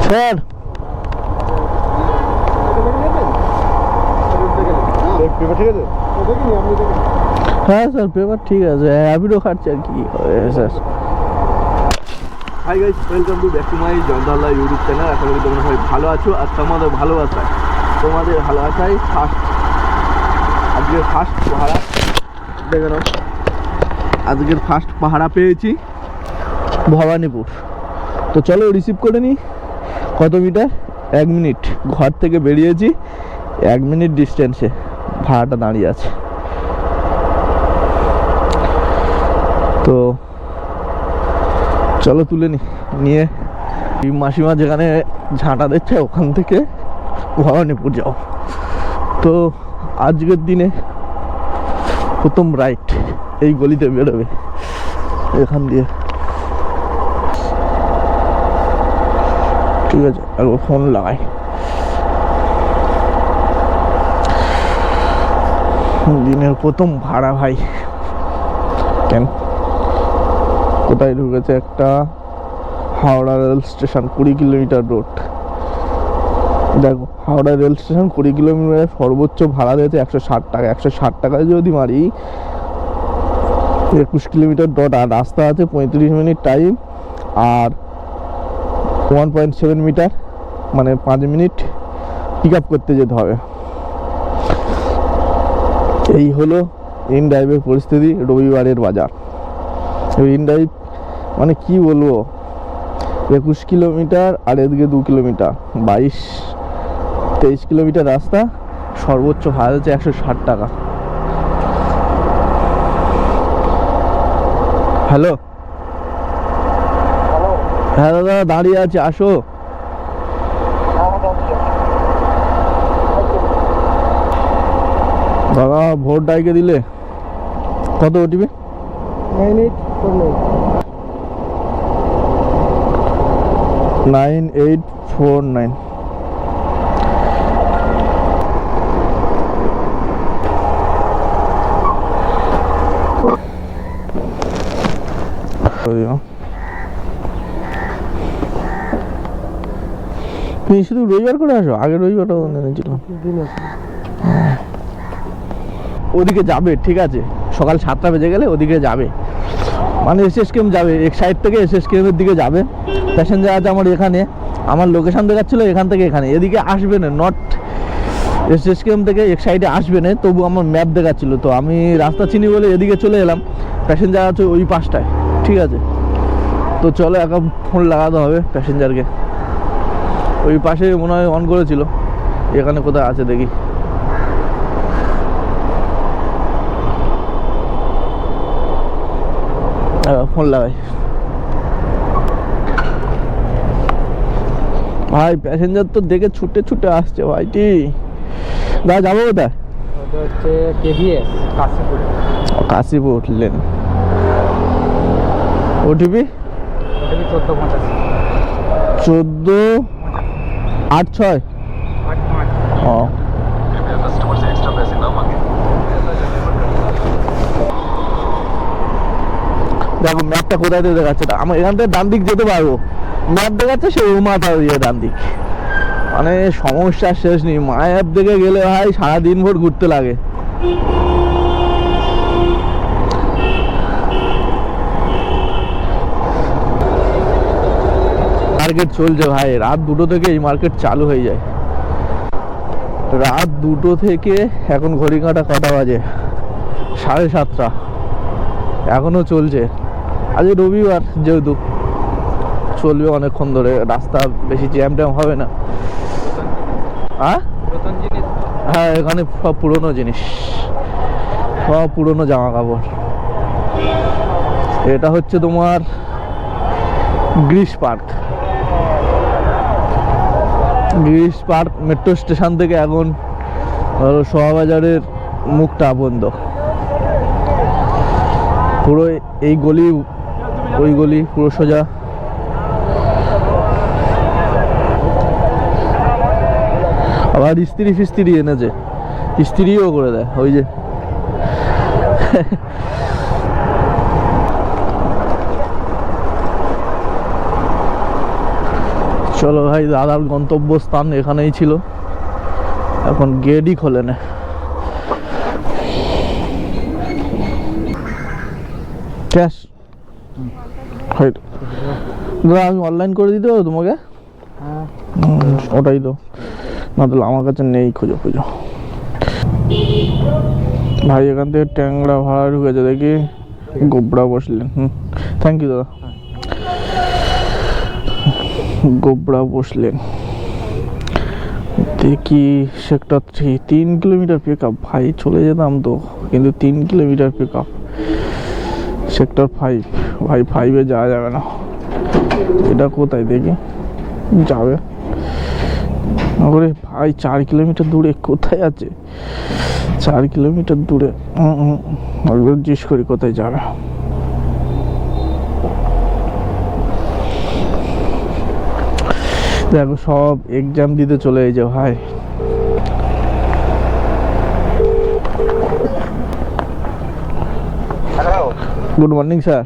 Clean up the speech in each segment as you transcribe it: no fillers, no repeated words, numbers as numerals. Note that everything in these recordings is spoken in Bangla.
স্যার হ্যাঁ স্যার পেপার ঠিক আছে, হ্যাবিটও খাচ্ছে আর কি sir. Hi guys, welcome to back to my Jayantala YouTube channel. আশা করি তোমরা সবাই ভালো আছো আর তোমাদের ভালোবাসায় আজকের ফার্স্ট পাহারা দেখে নাও। আজকের ফার্স্ট পাহারা পেয়েছি ভবানীপুর। তো চলো রিসিভ করে নিই। কত মিটার? 1 মিনিট। ঘর থেকে বেরিয়েছি, 1 মিনিট ডিস্টেন্সে ভাড়াটা দাঁড়িয়ে আছে। তো চলো তুলে নিয়ে মাসিমা যেখানে ঝাঁটা দিচ্ছে ওখান থেকে ভবানীপুর যাও। তো আজকের দিনে প্রথম রাইট এই গলিতে বেরোবে, এখান দিয়ে। ঠিক আছে, একবার ফোন লাগাই। দিনের প্রথম ভাড়া ভাই। কেন কোথায় ঢুকেছে? একটা Howrah rail station, 20 kilometre road. দেখো হাওড়া রেল স্টেশন 20 কিলোমিটার, সর্বোচ্চ ভাড়া দিয়েছে 160 টাকা। 160 টাকায় যদি মারি 21 কিলোমিটার ডট। আর রাস্তা আছে 35 মিনিট টাইম আর 1.7 মিটার, মানে 5 মিনিট পিক আপ করতে যেতে হবে। এই হলো ইন ড্রাইভের পরিস্থিতি। রবিবারের বাজার। ইন ড্রাইভ মানে কি বলবো, 21 কিলোমিটার আর এদিকে 2 কিলোমিটার, 22-23 কিলোমিটার রাস্তা। সর্বোচ্চ ভাড়া হচ্ছে 160 টাকা। হ্যালো হ্যাঁ দাদা, দাঁড়িয়ে আছে, আসো। দাদা ভোট ডাইকে দিলে কত ওটিপি? 9849। তুমি শুধু রবিবার করে আসো? আগের রবিবারটা এনেছিলাম। ওদিকে যাবে, ঠিক আছে, সকাল 7টা বেজে গেলে ওদিকে যাবে, মানে এসএসকেএম যাবে। এক সাইড থেকে এসএসকেএম এর দিকে যাবে। প্যাসেঞ্জার আছে আমার এখানে, আমার লোকেশন দেখাচ্ছিল এখান থেকে এখানে। এদিকে আসবে না, নট এসএসকেএম থেকে এক সাইডে আসবে না, তবু আমার ম্যাপ দেখাচ্ছিল। তো আমি রাস্তা চিনি বলে এদিকে চলে এলাম। প্যাসেঞ্জার আছে ওই পাশটায়, ঠিক আছে। তো চলো এখন ফোন লাগাতে হবে প্যাসেঞ্জারকে। ওই পাশে মনে হয় অন করেছিল, এখানে কোথায় আছে দেখি। ফোন লাগাই। ভাই প্যাসেঞ্জার তো দেখে ছুটে ছুটে আসছে ভাইটি। দাদা যাবো কোথায়? কাশীপুর উঠলেন। ওটিপি 1486। ও দেখো ম্যাপটা কোথায় দিয়ে দেখাচ্ছে। আমার এখান থেকে ডান দিক যেতে পারবো, ম্যাপ দেখাচ্ছে সেই মাথা দিয়ে ডান দিক। মানে সমস্যার শেষ নেই। ম্যাপ দেখে গেলে ভাই সারাদিন ভোর ঘুরতে লাগে। মার্কেট চলছে ভাই, রাত 2টো থেকে এই মার্কেট চালু হয়ে যায়। রাত 2টো থেকে এখন ঘড়ি কাঁটা কটা বাজে? 7:30। এখনো চলছে। আজ রবিবার যেহেতু চলবে অনেকক্ষণ ধরে। রাস্তা বেশি জ্যাম ট্যাম হবে না। হ্যাঁ এখানে সব পুরনো জিনিস, সব পুরনো জামা কাপড়। এটা হচ্ছে তোমার Greece park. Greece park metro station থেকে এখন ধরো শোভাবাজারের মুখটা বন্ধ। পুরো এই গলি ওই গলি পুরো সোজা। আবার ইস্ত্রি ফিস্ত্রি এনেছে, ইস্ত্রিও করে দেয় ওই যে। চলো ভাই, দাদার গন্তব্যস্থান এখানেই ছিল, এখন গেটই খোলে না। ক্যাশ দাদা আমি অনলাইন করে দিতে পারবো তোমাকে? ওটাই তো, না তাহলে আমার কাছে নেই, খুঁজো খুঁজো। ভাই এখান থেকে ট্যাংরা ভাড়া ঢুকেছে দেখি, গোবরা বসলেন। থ্যাংক ইউ দাদা। গোবরা বসলেন দেখি, সেক্টর 3, 3 কিলোমিটার পিক আপ। ভাই চলে যেতাম তো, কিন্তু 3 কিলোমিটার পিক আপ। সেক্টর 5, ভাই 5-এ যাওয়া যাবে না। এটা কোথায় দেখি যাবে? ওরে ভাই 4 কিলোমিটার দূরে, কোথায় আছে 4 কিলোমিটার দূরে? জিজ্ঞেস করি কোথায় যাবে। দেখো সব এক্সাম দিতে চলে এই যে ভাই। Hello, good morning sir.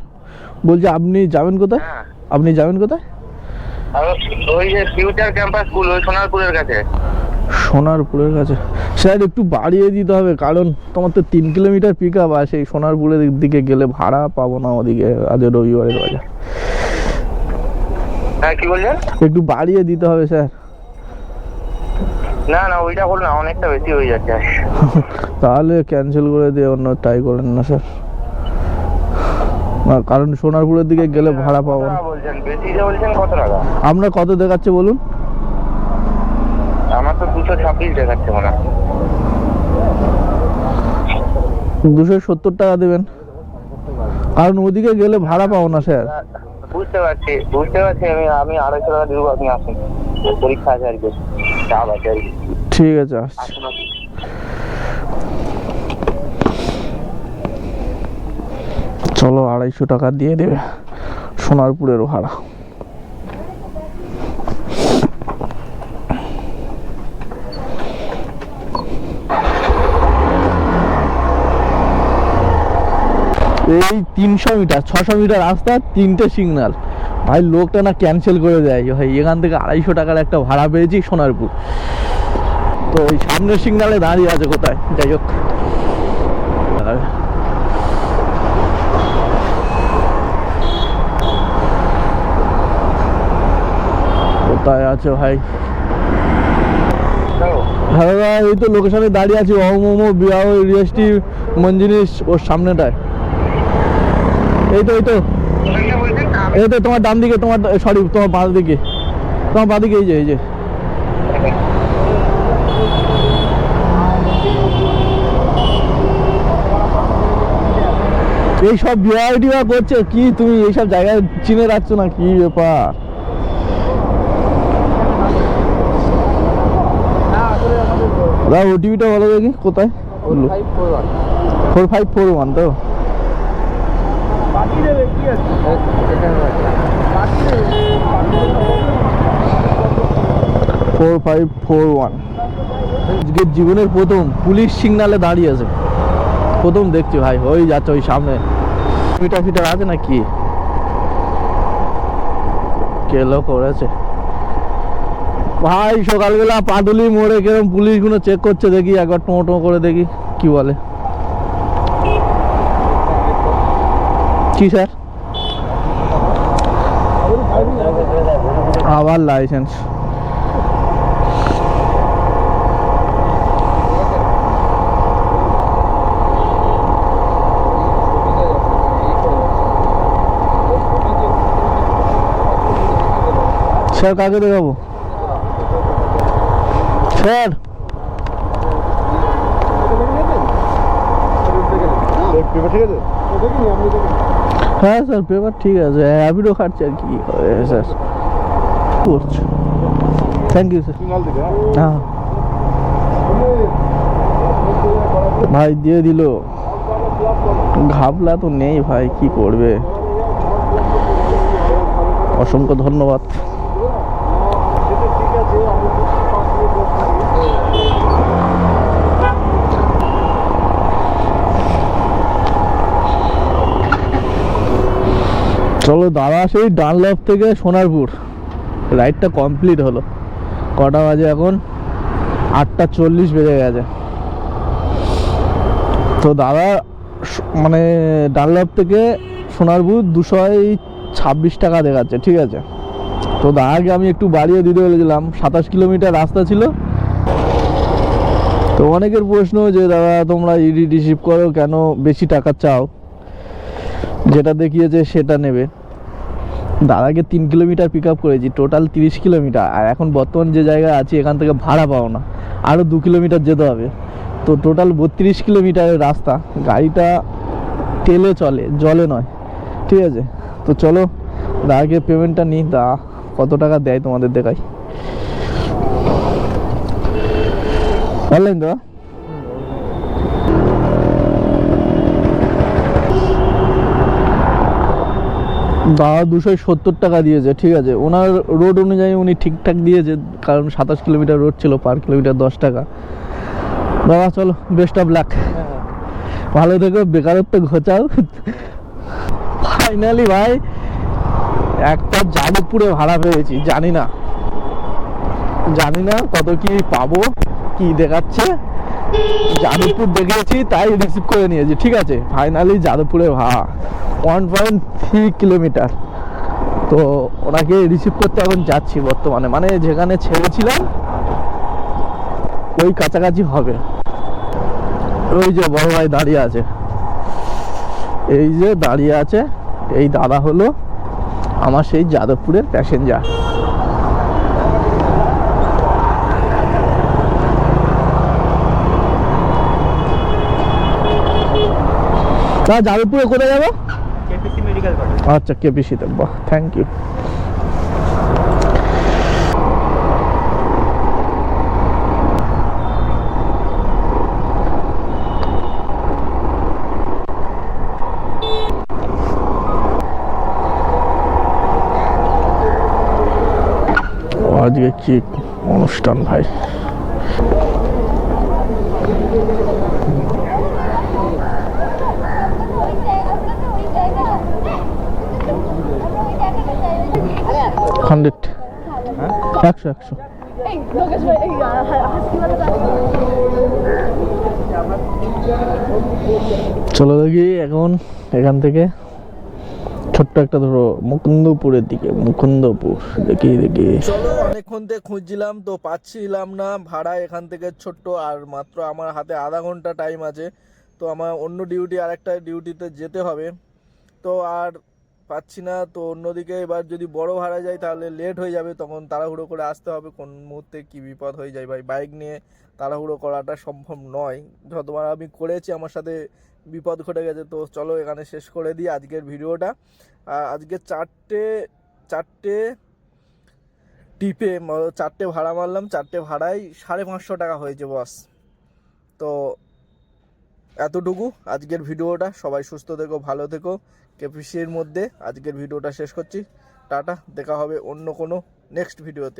বলছি আপনি যাবেন কোথায়? আপনি যাবেন কোথায়? ওই যে ফিউচার ক্যাম্পাস স্কুল, ওই সোনারপুরের কাছে। সোনারপুরের কাছে? স্যার একটু বাড়িয়ে দিতে হবে, কারণ তোমার তো 3 কিলোমিটার পিক আপ, আর সেই সোনারপুরের দিকে গেলে ভাড়া পাবো না ওদিকে, আজ রবিবারের বাজার। হ্যাঁ, কি বলছেন? একটু বাড়িয়ে দিতে হবে স্যার। না না, ওইটা বল না, অনেকটা বেশি হয়ে যাচ্ছে। তাহলে ক্যান্সেল করে দিয়ে অন্য ট্রাই করেন না স্যার, না কারণ সোনারপুরের দিকে গেলে ভাড়া পাবো না। বলছেন বেশি যে বলছেন, কত টাকা? আপনার কত দেখাচ্ছে বলুন? আমার তো 226 দেখাচ্ছে মনে হয়। 270 টাকা দেবেন, কারণ ওদিকে গেলে ভাড়া পাবো না স্যার। বুঝতে পারছি আমি 250 টাকা দিব, আপনি আসুন। পরীক্ষা আছে আর কি, চাপ আছে আর কি। ঠিক আছে আসছি। চলো 250 টাকা দিয়ে দেবে সোনারপুরের ভাড়া। এই 300 মিটার 600 মিটার রাস্তা, 3টে সিগন্যাল। ভাই লোকটা না ক্যান্সেল করে দেয় ভাই, এখান থেকে 250 টাকার একটা ভাড়া পেয়েছি সোনারপুর, তো ওই সামনের সিগন্যালে দাঁড়িয়ে আছে কোথায়, যাই হোক। কোথায় আছে ভাই? হ্যাঁ ভাই, এই তো লোকেশনে দাঁড়িয়ে আছি, মোমো বিয়াহ রিয়েস্টি মঞ্জিনিস ওর সামনেটায়। এই তো তোমার ডান দিকে, তোমার সরি তোমার বাঁ দিকে, এই যে এইসব বিবাহ টিবাহ করছে কি তুমি? এইসব জায়গায় চিনে রাখছো না, কি ব্যাপার? ওটিপিটা বলো দেখি কোথায়? 4541 তো? 4541। আজকের জীবনের প্রথম পুলিশ সিগনালে দাঁড়িয়ে আছে, প্রথম দেখছি ভাই। ওই যাচ্ছে ওই সামনে, ফিটার আছে নাকি? কেলো করেছে ভাই। সকালবেলা পাটুলি মোড়ে কিরকম পুলিশগুলো চেক করছে দেখি, একবার টো করে দেখি কি বলে। কি স্যার? আবার লাইসেন্স? স্যার কাকে দেখাবো স্যার? হ্যাঁ স্যার পেপার ঠিক আছে, হ্যাবিটও খাচ্ছে আর কি স্যার করছে। Thank you sir. হ্যাঁ ভাই দিয়ে দিল, ঘাবলা তো নেই ভাই, কি করবে। অসংখ্য ধন্যবাদ। চলো দাদা, সেই ডানলপ থেকে সোনারপুর রাইডটা কমপ্লিট হলো। কটা বাজে এখন? 8:40 বেজে গেছে। তো দাদা মানে ডানলপ থেকে সোনারপুর 226 টাকা দেখাচ্ছে, ঠিক আছে। তো দাদাকে আমি একটু বাড়িয়ে দিতে বলেছিলাম, 27 কিলোমিটার রাস্তা ছিল। তো অনেকের প্রশ্ন যে দাদা তোমরা ইডি রিসিভ করো কেন, বেশি টাকা চাও, যেটা দেখিয়েছে সেটা নেবে। দাদাকে 3 কিলোমিটার পিক আপ করেছি, টোটাল 30 কিলোমিটার। আর এখন বর্তমান যে জায়গায় আছি এখান থেকে ভাড়া পাও না, আরও 2 কিলোমিটার যেতে হবে। তো টোটাল 32 কিলোমিটারের রাস্তা। গাড়িটা তেলে চলে, জলে নয়, ঠিক আছে। তো চলো দাদাকে পেমেন্টটা নিই, দা কত টাকা দেয় তোমাদের দেখাই। অনলাইন দাদা? দাদা 270 টাকা দিয়েছে, ঠিক আছে। ওনার রোড অনুযায়ী উনি ঠিকঠাক দিয়েছে, কারণ 27 কিলোমিটার রোড ছিল, পার কিলোমিটার 10 টাকা। দাদা চলো, বেস্ট অফ লাক, ভালো থেকো, বেকারত্ব ঘোচাও। ফাইনালি ভাই একটা যাদবপুরে ভাড়া পেয়েছি। জানি না কত কি পাবো, কি দেখাচ্ছে। যাদবপুর দেখেছি তাই রিসিভ করে নিয়েছি, ঠিক আছে। ফাইনালি যাদবপুরে ভাড়া 1.3 কিলোমিটার। তো ওনাকে রিসিভ করতে এখন যাচ্ছি বর্তমানে, মানে যেখানে ছেড়েছিলাম ওই কাছাকাছি হবে। ওই যে বড় ভাই দাঁড়িয়ে আছে, এই যে দাঁড়িয়ে আছে, এই দাদা হলো আমার সেই যাদবপুরের প্যাসেঞ্জার। তা যাদবপুরে কোথায় যাবো? KPC medical college. আচ্ছা, কেপিসিতে, বাহ, থ্যাংক ইউ। আজকে কি অনুষ্ঠান ভাই! হান্ড্রেড, 100 চলো দেখি এখন এখান থেকে ছোট্ট একটা ধরো মুকুন্দপুরের দিকে। মুকুন্দপুর দেখি চলো। অনেকক্ষণ থেকে খুঁজছিলাম তো পাচ্ছিলাম না ভাড়া এখান থেকে ছোট্ট, আর মাত্র আমার হাতে আধা ঘন্টা টাইম আছে। তো আমার অন্য ডিউটি, আর একটা ডিউটিতে যেতে হবে, তো আর পাচ্ছি না। তো অন্যদিকে এবার যদি বড় ভাড়া যায় তাহলে লেট হয়ে যাবে, তখন তাড়াহুড়ো করে আসতে হবে। কোন মুহূর্তে কি বিপদ হয়ে যায় ভাই, বাইক নিয়ে তাড়াহুড়ো করাটা সম্ভব নয়। যতবার আমি করেছি আমার সাথে বিপদ ঘটে গেছে। তো চলো এখানে শেষ করে দিই আজকের ভিডিওটা। আজকে চারটে টিপে 4টে ভাড়া মারলাম, 4টে ভাড়ায় 550 টাকা হয়েছে বস। তো এতটুকু আজকের ভিডিওটা। সবাই সুস্থ থেকো, ভালো থেকো। কেপিসির মধ্যে আজকের ভিডিওটা শেষ করছি। টাটা, দেখা হবে অন্য কোনো নেক্সট ভিডিওতে।